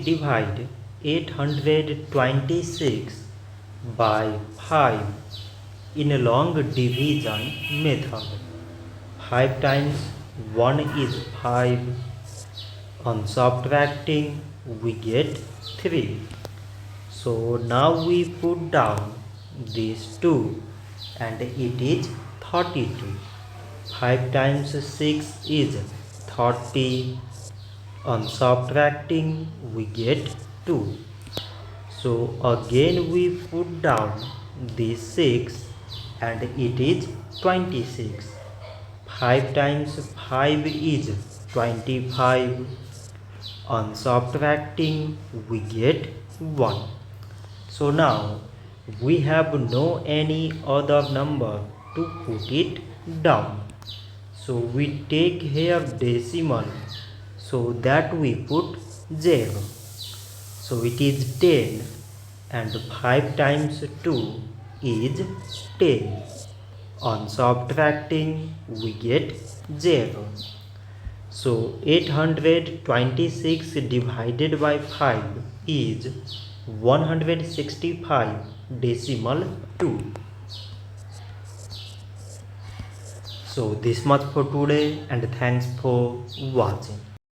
Divide 826 by 5 in a long division method. 5 times 1 is 5. On subtracting, we get 3. So now we put down these 2 and it is 32. 5 times 6 is 30. On subtracting, we get 2. So again we put down this 6 and it is 26. 5 times 5 is 25. On subtracting, we get 1. So now we have no any other number to put it down. So we take here decimal, so that we put 0. So it is 10 and 5 times 2 is 10. On subtracting, we get 0. So 826 divided by 5 is 165 decimal 2. So this much for today and thanks for watching.